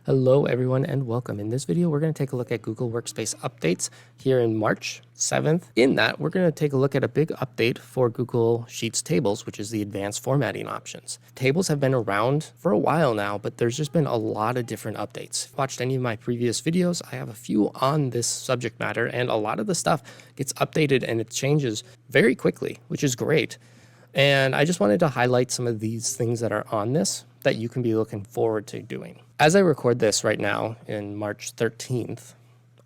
Hello everyone and welcome. In this video, we're going to take a look at Google Workspace updates here in March 7th. In that, we're going to take a look at a big update for Google Sheets tables, which is the advanced formatting options. Tables have been around for a while now, but there's just been a lot of different updates. If you watched any of my previous videos, I have a few on this subject matter, and a lot of the stuff gets updated and it changes very quickly, which is great. And I just wanted to highlight some of these things that are on this that you can be looking forward to doing. As I record this right now in March 13th,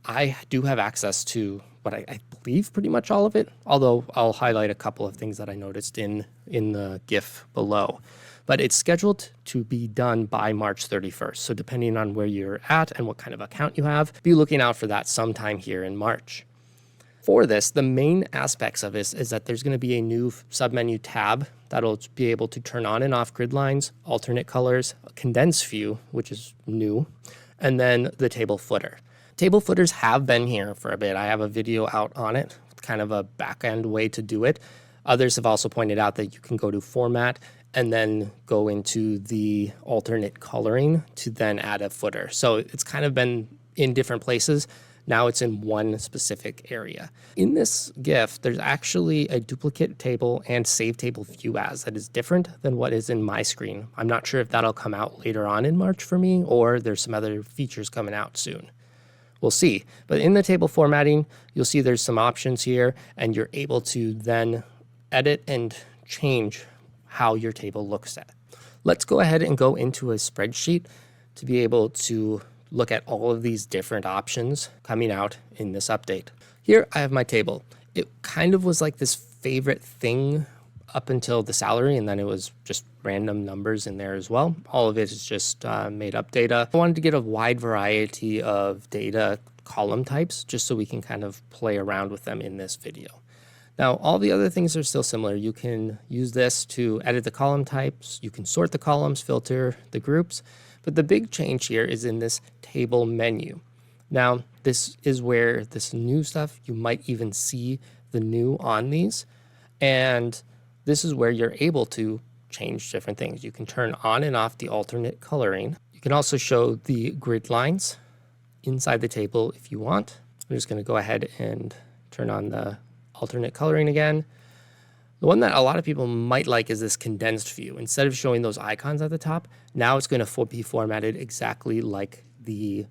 I do have access to what I believe pretty much all of it, although I'll highlight a couple of things that I noticed in the GIF below. But it's scheduled to be done by March 31st. So depending on where you're at and what kind of account you have, be looking out for that sometime here in March. For this, the main aspects of this is that there's going to be a new submenu tab that'll be able to turn on and off grid lines, alternate colors, a condensed view, which is new, and then the table footer. Table footers have been here for a bit. I have a video out on it, kind of a back-end way to do it. Others have also pointed out that you can go to format and then go into the alternate coloring to then add a footer. So it's kind of been in different places. Now it's in one specific area. In this GIF, there's actually a duplicate table and save table view as that is different than what is in my screen. I'm not sure if that'll come out later on in March for me, or there's some other features coming out soon. We'll see. But in the table formatting, you'll see there's some options here, and you're able to then edit and change how your table looks at. Let's go ahead and go into a spreadsheet to be able to look at all of these different options coming out in this update. Here I have my table. It kind of was like this favorite thing up until the salary, and then it was just random numbers in there as well. All of it is just made up data. I wanted to get a wide variety of data column types just so we can kind of play around with them in this video. Now, all the other things are still similar. You can use this to edit the column types. You can sort the columns, filter the groups. But the big change here is in this table menu. Now, this is where this new stuff, you might even see the new on these. And this is where you're able to change different things. You can turn on and off the alternate coloring. You can also show the grid lines inside the table if you want. I'm just going to go ahead and turn on the alternate coloring again. The one that a lot of people might like is this condensed view. Instead of showing those icons at the top, now it's going to be formatted exactly like the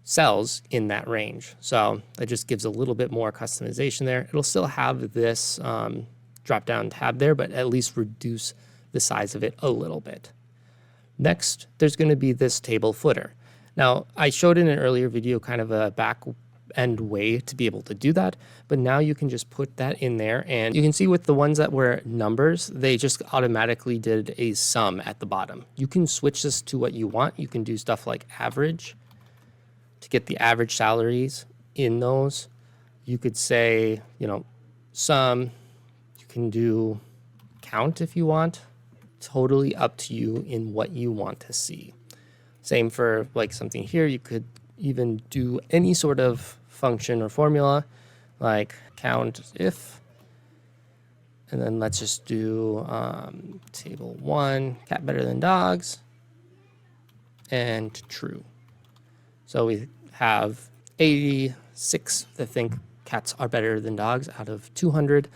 cells in that range. So that just gives a little bit more customization there. It'll still have this drop-down tab there, but at least reduce the size of it a little bit. Next, there's going to be this table footer. Now, I showed in an earlier video kind of a back-end way to be able to do that, but now you can just put that in there, and you can see with the ones that were numbers, they just automatically did a sum at the bottom. You can switch this to what you want. You can do stuff like average to get the average salaries in those. You could say, sum. You can do count if you want. Totally up to you in what you want to see. Same for like something here. You could even do any sort of function or formula like count if, and then let's just do table 1, cat better than dogs, and true. So we have 86 that think cats are better than dogs out of 200,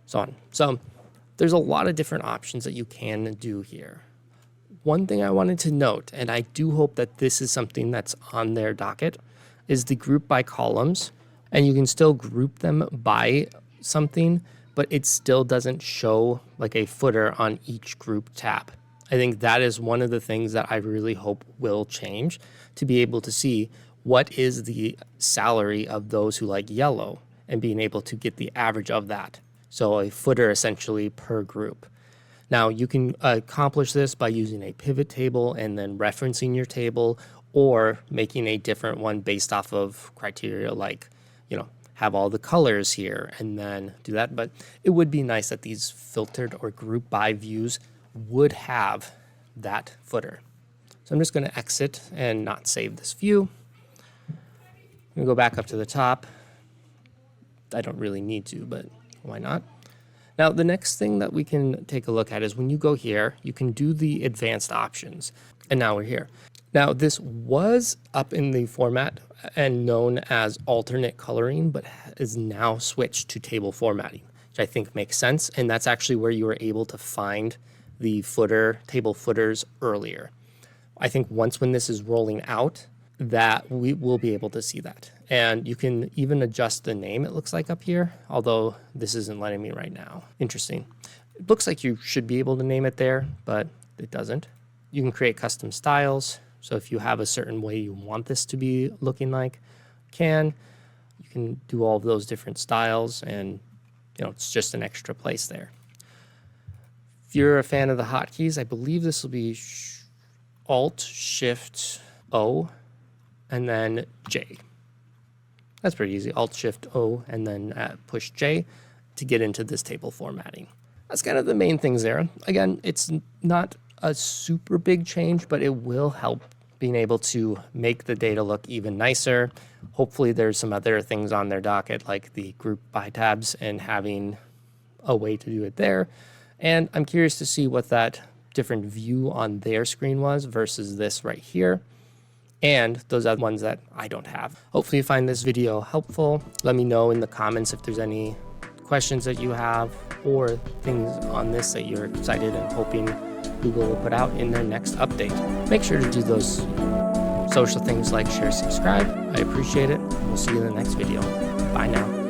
so on. So there's a lot of different options that you can do here. One thing I wanted to note, and I do hope that this is something that's on their docket, is the group by columns. And you can still group them by something, but it still doesn't show like a footer on each group tab. I think that is one of the things that I really hope will change, to be able to see what is the salary of those who like yellow and being able to get the average of that. So a footer essentially per group. Now, you can accomplish this by using a pivot table and then referencing your table, or making a different one based off of criteria like, have all the colors here and then do that. But it would be nice that these filtered or group by views would have that footer. So I'm just going to exit and not save this view. I'm going to go back up to the top. I don't really need to, but why not? Now, the next thing that we can take a look at is when you go here, you can do the advanced options. And now we're here. Now, this was up in the format and known as alternate coloring, but is now switched to table formatting, which I think makes sense. And that's actually where you were able to find the table footers earlier. I think when this is rolling out, that we will be able to see that. And you can even adjust the name, it looks like up here, although this isn't letting me right now. Interesting. It looks like you should be able to name it there, but it doesn't. You can create custom styles. So if you have a certain way you want this to be looking like, you can do all of those different styles, and it's just an extra place there. If you're a fan of the hotkeys, I believe this will be Alt-Shift-O and then J. That's pretty easy. Alt-Shift-O and then push J to get into this table formatting. That's kind of the main things there. Again, it's not a super big change, but it will help being able to make the data look even nicer. Hopefully there's some other things on their docket, like the group by tabs and having a way to do it there. And I'm curious to see what that different view on their screen was versus this right here. And those are ones that I don't have. Hopefully you find this video helpful. Let me know in the comments if there's any questions that you have or things on this that you're excited and hoping Google will put out in their next update. Make sure to do those social things like share, subscribe. I appreciate it. We'll see you in the next video. Bye now.